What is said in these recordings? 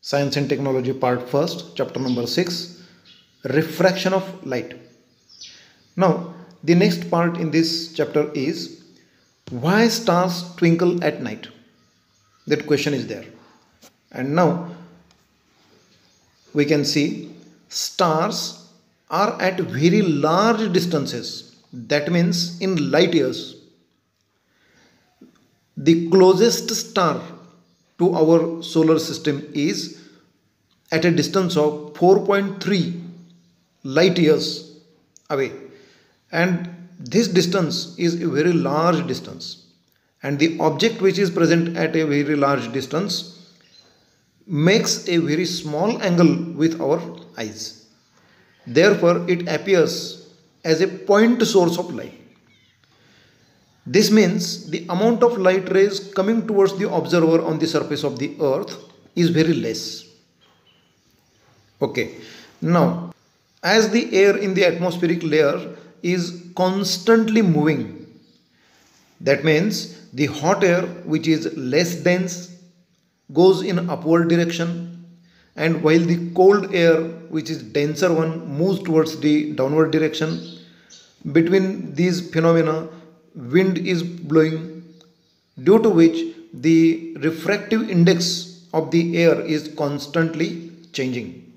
Science and Technology Part 1st, Chapter number 6, Refraction of Light. Now, the next part in this chapter is why stars twinkle at night? That question is there. And now we can see stars are at very large distances. That means in light years. The closest star to our solar system is at a distance of 4.3 light years away, and this distance is a very large distance, and the object which is present at a very large distance makes a very small angle with our eyes. Therefore it appears as a point source of light. This means the amount of light rays coming towards the observer on the surface of the earth is very less. Okay, now as the air in the atmospheric layer is constantly moving, that means the hot air, which is less dense, goes in upward direction, and while the cold air, which is denser one, moves towards the downward direction. Between these phenomena, wind is blowing, due to which the refractive index of the air is constantly changing.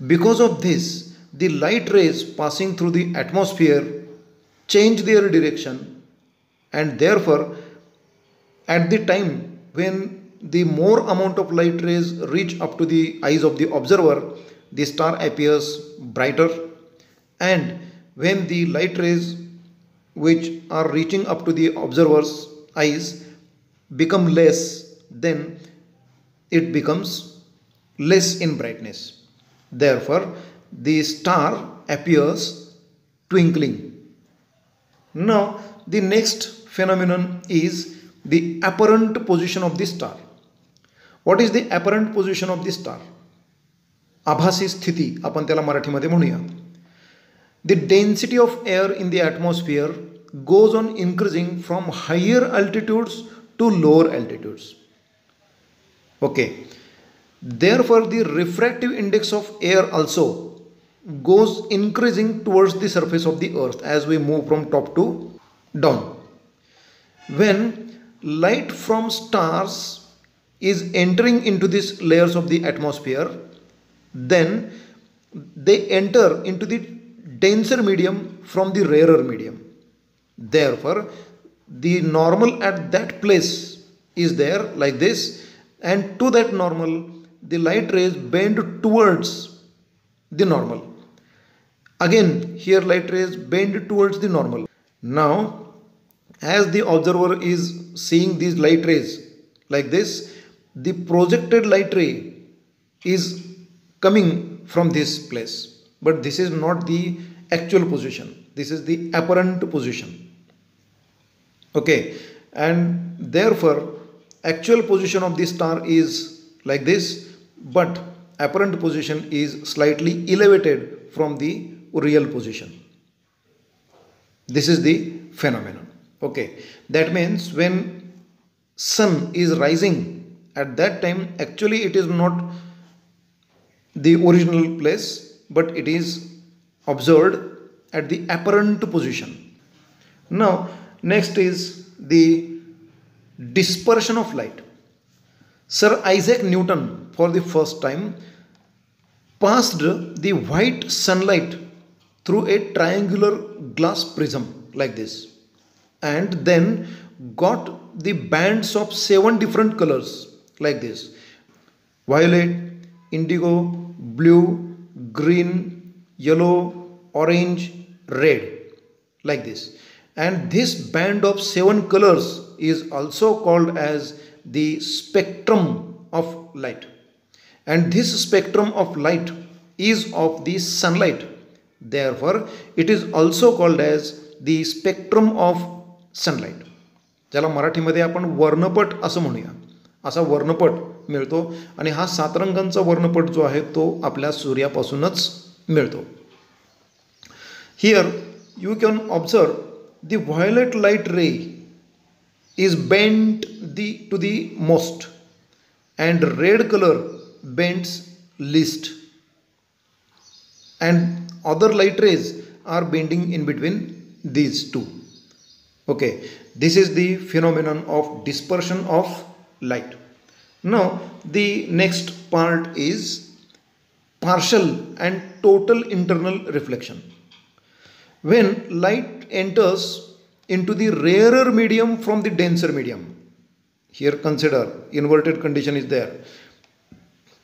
Because of this, the light rays passing through the atmosphere change their direction, and therefore at the time when the more amount of light rays reach up to the eyes of the observer, the star appears brighter, and when the light rays which are reaching up to the observer's eyes become less, then it becomes less in brightness. Therefore the star appears twinkling. Now the next phenomenon is the apparent position of the star. What is the apparent position of the star? आभासी स्थिती आपण त्याला मराठीमध्ये म्हणूया. The density of air in the atmosphere goes on increasing from higher altitudes to lower altitudes. Okay. Therefore, the refractive index of air also goes increasing towards the surface of the earth as we move from top to down. When light from stars is entering into these layers of the atmosphere, then they enter into the denser medium from the rarer medium. Therefore the normal at that place is there like this, and to that normal the light rays bend towards the normal. Again here light rays bend towards the normal. Now as the observer is seeing these light rays like this, the projected light ray is coming from this place, but this is not the actual position, this is the apparent position. Okay, and therefore actual position of the star is like this, but apparent position is slightly elevated from the real position. This is the phenomenon. Okay, that means when sun is rising, at that time actually it is not the original place, but it is observed at the apparent position. Now next is the dispersion of light. Sir Isaac Newton for the first time passed the white sunlight through a triangular glass prism like this, and then got the bands of 7 different colors like this: violet, indigo, blue, green, yellow, orange, red, like this. And this band of 7 colors is also called as the spectrum of light, and this spectrum of light is of the sunlight. Therefore it is also called as the spectrum of sunlight, ज्याला मराठीमध्ये आपण वर्णपट असं म्हणूया. असा वर्णपट मिळतो, आणि हा 7 रंगांचा वर्णपट जो आहे तो आपल्या सूर्यापासूनच मिळतो. Here you can observe the violet light ray is bent to the most, and red color bends least, and other light rays are bending in between these two. Okay, this is the phenomenon of dispersion of light. Now, the next part is partial and total internal reflection. When light enters into the rarer medium from the denser medium, here consider inverted condition is there.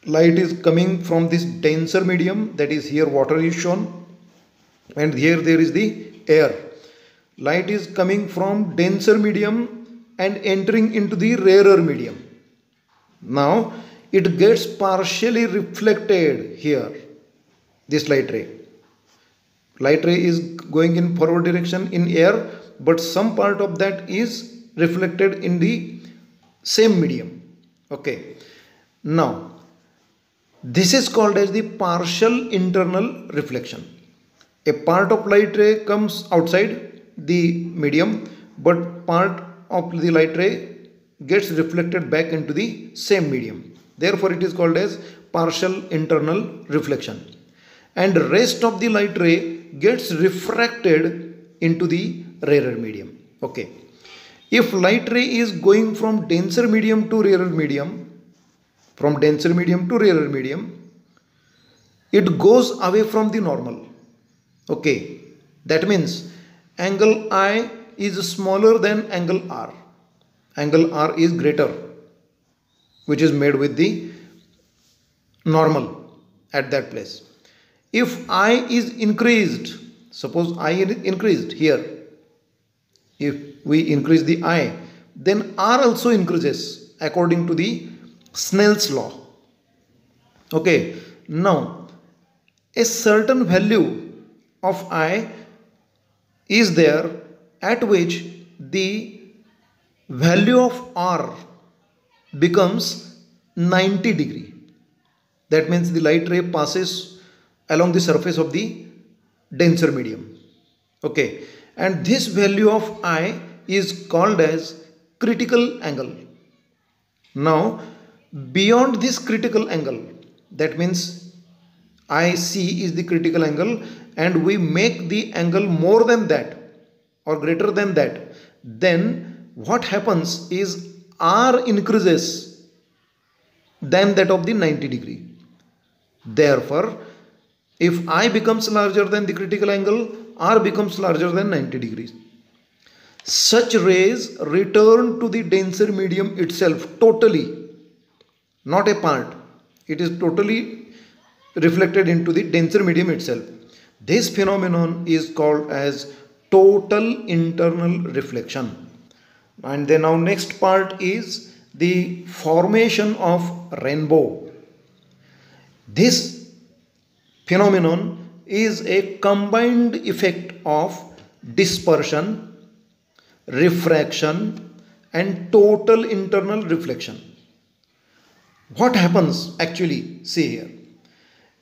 Light is coming from this denser medium, that is here water is shown, and here there is the air. Light is coming from denser medium and entering into the rarer medium. Now it gets partially reflected here, this light ray. Light ray is going in forward direction in air, but some part of that is reflected in the same medium. Okay. Now, this is called as the partial internal reflection. A part of light ray comes outside the medium, but part of the light ray gets reflected back into the same medium. Therefore, it is called as partial internal reflection. And the rest of the light ray gets refracted into the rarer medium. Okay. If light ray is going from denser medium to rarer medium, it goes away from the normal. Okay. That means angle I is smaller than angle R. Angle R is greater, which is made with the normal at that place. If I is increased, suppose I is increased here, if we increase the I, then R also increases according to the Snell's law. Okay, now a certain value of I is there at which the value of R becomes 90 degree. That means the light ray passes along the surface of the denser medium. Okay, and this value of I is called as critical angle. Now, beyond this critical angle, that means IC is the critical angle, and we make the angle more than that or greater than that, then what happens is R increases than that of the 90 degree. Therefore, if I becomes larger than the critical angle, R becomes larger than 90 degrees. Such rays return to the denser medium itself totally, not a part. It is totally reflected into the denser medium itself. This phenomenon is called as total internal reflection. And then now next part is the formation of rainbow. This phenomenon is a combined effect of dispersion, refraction, and total internal reflection. What happens actually? See here.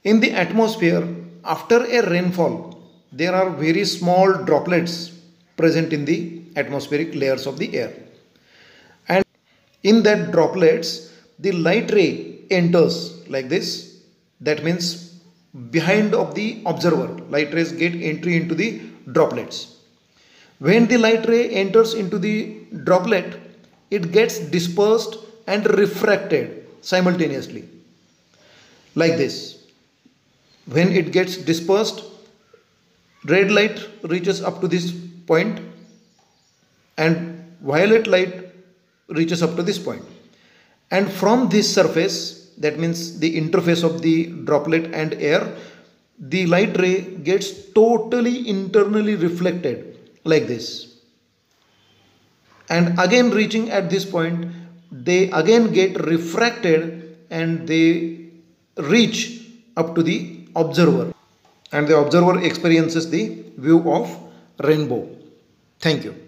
In the atmosphere, after a rainfall, there are very small droplets present in the atmospheric layers of the air. And in that droplets, the light ray enters like this. That means behind of the observer, light rays get entry into the droplets. When the light ray enters into the droplet, it gets dispersed and refracted simultaneously like this. When it gets dispersed, red light reaches up to this point and violet light reaches up to this point. And from this surface, that means the interface of the droplet and air, the light ray gets totally internally reflected like this. And again reaching at this point, they again get refracted and they reach up to the observer. And the observer experiences the view of rainbow. Thank you.